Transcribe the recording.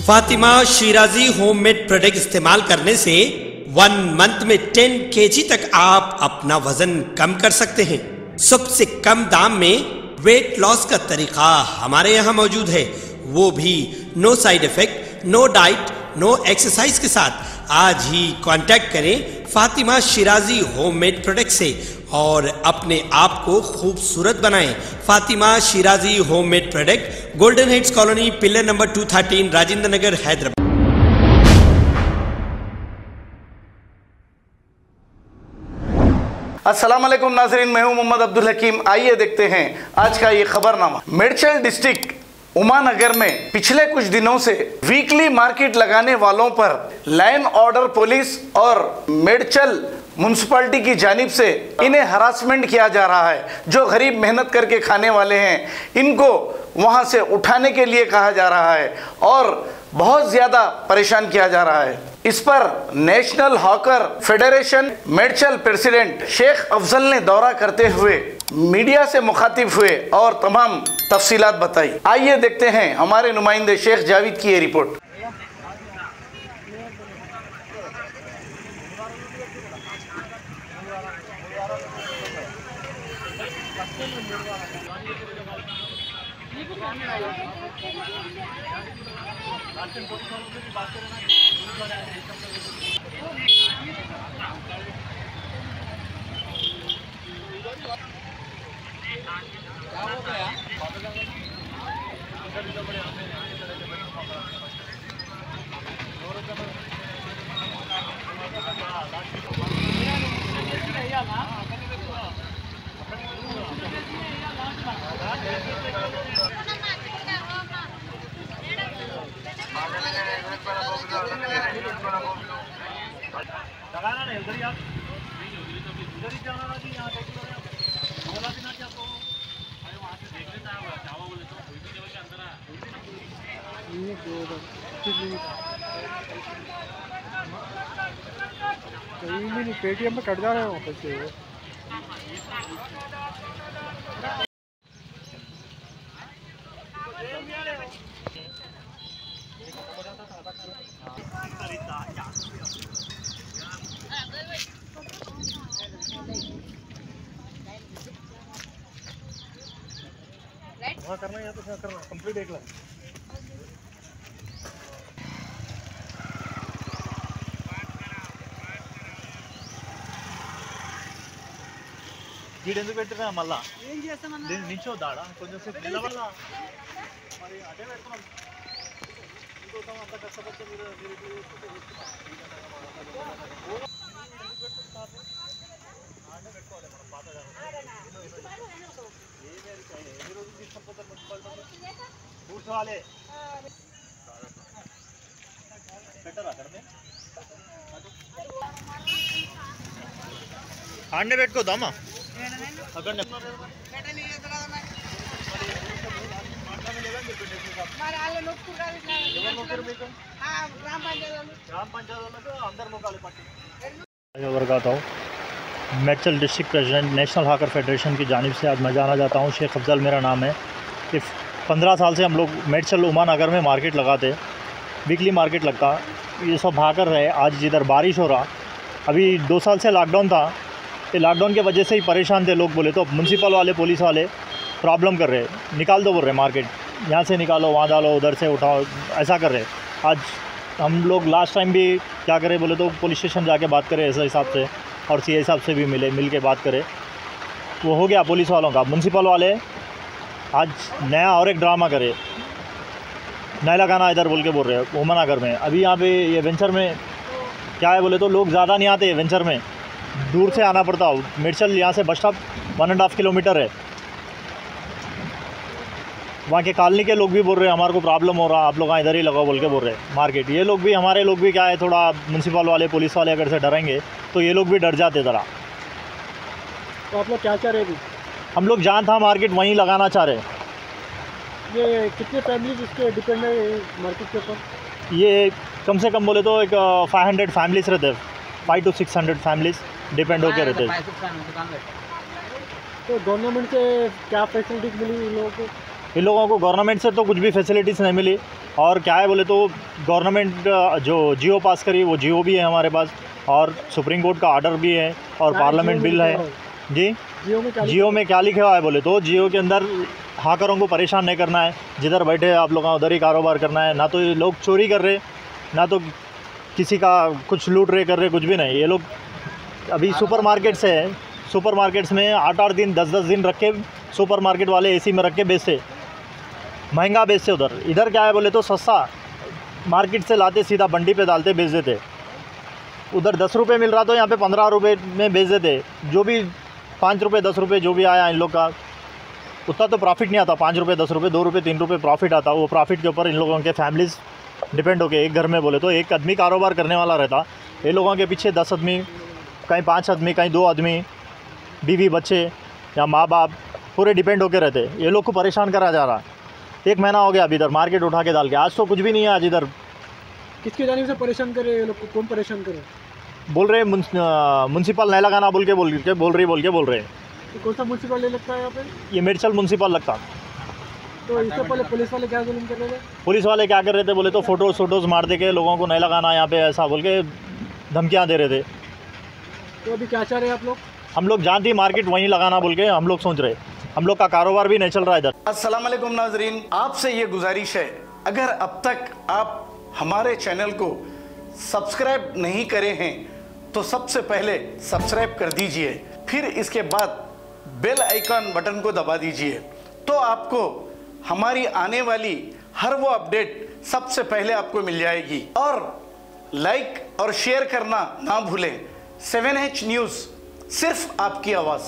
Fatima Shirazi homemade product इस्तेमाल करने से 1 मंथ में 10 kg तक आप अपना वजन कम कर सकते हैं। सबसे कम दाम में वेट लॉस का तरीका हमारे यहाँ मौजूद है, वो भी no side effect, no diet, no exercise के साथ। आज ही कांटेक्ट करें फातिमा शिराजी होममेड प्रोडक्ट से और अपने आप को खूबसूरत बनाएं। Fatima Shirazi homemade product, golden heads colony, pillar number 213, Rajendra Nagar, Hyderabad. अस्सलाम वालेकुम नाज़रीन, मैं हूं मोहम्मद अब्दुल हकीम। आइए देखते हैं आज का ये खबरनामा। मेडचल डिस्ट्रिक्ट उमा नगर में पिछले कुछ दिनों से वीकली मार्केट लगाने वालों पर लाइन ऑर्डर पुलिस और मेडचल म्युनिसिपैलिटी की जानिब से इन्हें हरासमेंट किया जा रहा है। जो गरीब मेहनत करके खाने वाले हैं इनको वहां से उठाने के लिए कहा जा रहा है और बहुत ज़्यादा परेशान किया जा रहा है। इस पर national hawker federation Medchal president Sheikh Afzal ने दौरा करते हुए मीडिया से मुखातिब हुए और तमाम तफसीलात बताई। आइए देखते हैं हमारे नुमाइंदे शेख जावेद की ये रिपोर्ट। कहीं भी नहीं, पेटीएम में कट जा रहे हैं वापस से। वहाँ करना है या तो करना कंप्लीट एक लाख। వీడెందుకు పెట్టినా మళ్ళా దీన్ని నించోద్దాడా కొంచెం సేపు నిలబడదా మరి అదే పెడుతున్నాం ఇంకోసం అంత కష్టపడితే మీరు ఆడే పెట్టుకోవాలి మనం పాతగా ఎన్ని రోజులు తీసుకుపోతారు మున్సిపాలిటీ కూర్చోవాలి పెట్టరా అక్కడ ఆడనే పెట్టుకోద్దామా Medchal district president national hawker federation की जानिब से आज मैं जाना चाहता हूँ। शेख अफजल मेरा नाम है। कि 15 साल से हम लोग मेडचल उमा नगर में मार्केट लगाते, वीकली मार्केट लगता। ये सब भाकर रहे। आज जिधर बारिश हो रहा, अभी 2 साल से लॉकडाउन था, ये लॉकडाउन की वजह से ही परेशान थे लोग। बोले तो म्यूनसिपल वाले पुलिस वाले प्रॉब्लम कर रहे, निकाल दो बोल रहे मार्केट, यहाँ से निकालो वहाँ डालो उधर से उठाओ, ऐसा कर रहे। आज हम लोग लास्ट टाइम भी क्या करें बोले तो पुलिस स्टेशन जाके बात करें ऐसे हिसाब से, और सीए साहब से भी मिल के बात करें, वो हो गया पुलिस वालों का। म्यूनसिपल वाले आज नया और एक ड्रामा करे, नया लगाना इधर बोल के बोल रहे हैं उमा नगर में। अभी यहाँ पे ये वेंचर में क्या है बोले तो लोग ज़्यादा नहीं आते वेंचर में, दूर से आना पड़ता। मेडचल यहाँ से बस स्टॉप 1.5 किलोमीटर है। वहाँ के कॉलोनी के लोग भी बोल रहे हैं हमारे को प्रॉब्लम हो रहा, आप लोग इधर ही लगाओ बोल के बोल रहे हैं मार्केट। ये लोग भी हमारे लोग भी क्या है, थोड़ा म्यूनसिपल वाले पुलिस वाले अगर से डरेंगे तो ये लोग भी डर जाते ज़रा। तो आप लोग क्या चाह रहे हैं? हम लोग जहाँ था मार्केट वहीं लगाना चाह रहे हैं। ये कितने फैमिलीज इसके डिपेंड है मार्केट के ऊपर? ये कम से कम बोले तो एक 500 फैमिलीज रहते हैं, 500 to 600 फैमिलीज डिपेंड होकर रहते हैं। तो गवर्नमेंट से क्या फैसिलिटीज़ मिली इन लोगों को? इन लोगों को गवर्नमेंट से तो कुछ भी फैसिलिटीज़ नहीं मिली। और क्या है बोले तो गवर्नमेंट जो जियो पास करी वो जियो भी है हमारे पास, और सुप्रीम कोर्ट का ऑर्डर भी है, और पार्लियामेंट बिल है। जी, जियो में क्या लिखा हुआ है बोले तो जियो के अंदर हैकरों को परेशान नहीं करना है, जिधर बैठे आप लोगों का उधर ही कारोबार करना है। ना तो ये लोग चोरी कर रहे, ना तो किसी का कुछ लूट रहे कर रहे, कुछ भी नहीं। ये लोग अभी सुपरमार्केट्स है, सुपरमार्केट्स में 8-8 दिन 10-10 दिन रख के सुपरमार्केट वाले एसी में रख के बेचते, महंगा बेचते उधर। इधर क्या है बोले तो सस्ता, मार्केट से लाते सीधा बंडी पे डालते बेच देते। उधर 10 रुपये मिल रहा तो यहाँ पे 15 रुपये में बेच देते। जो भी 5 रुपये 10 रुपये जो भी आया इन लोग का, उतना तो प्रॉफिट नहीं आता। 5 रुपये 10 रुपये 2 रुपये 3 रुपये प्रॉफिट आता। वो प्रॉफिट के ऊपर इन लोगों के फैमिलीज़ डिपेंड होके, एक घर में बोले तो एक आदमी कारोबार करने वाला रहता, ये लोगों के पीछे 10 आदमी, कहीं 5 आदमी, कहीं 2 आदमी, बीवी बच्चे या माँ बाप पूरे डिपेंड होके रहते। ये लोग को परेशान करा जा रहा। 1 महीना हो गया अभी इधर मार्केट उठा के डाल के, आज तो कुछ भी नहीं है। आज इधर किसकी जानिब से परेशान करे ये लोग को? कौन परेशान करे? बोल रहे म्यूनसिपल नहीं लगाना बोल रहे। तो कौन सा म्यूनसिपल लगता है यहाँ पे? ये मेडचल म्यूनसिपल लगता। तो इससे पहले पुलिस वाले क्या जुल्म कर रहे थे? पुलिस वाले क्या कर रहे थे बोले तो फ़ोटोज़ मार दे के लोगों को नहीं लगाना यहाँ पे, ऐसा बोल के धमकियाँ दे रहे थे। तो अभी क्या चाह रहे हैं आप लोग? हम लोग जानती मार्केट वहीं लगाना बोल के हम लोग सोच रहे। हम लोग का कारोबार भी नहीं चल रहा है इधर। अस्सलाम वालेकुम नाजरीन, आपसे ये गुजारिश है, अगर अब तक आप हमारे चैनल को सब्सक्राइब नहीं करे हैं तो सबसे पहले सब्सक्राइब कर दीजिए, फिर इसके बाद बेल आइकन बटन को दबा दीजिए, तो आपको हमारी आने वाली हर वो अपडेट सबसे पहले आपको मिल जाएगी। और लाइक और शेयर करना ना भूलें। 7H न्यूज़, सिर्फ आपकी आवाज़।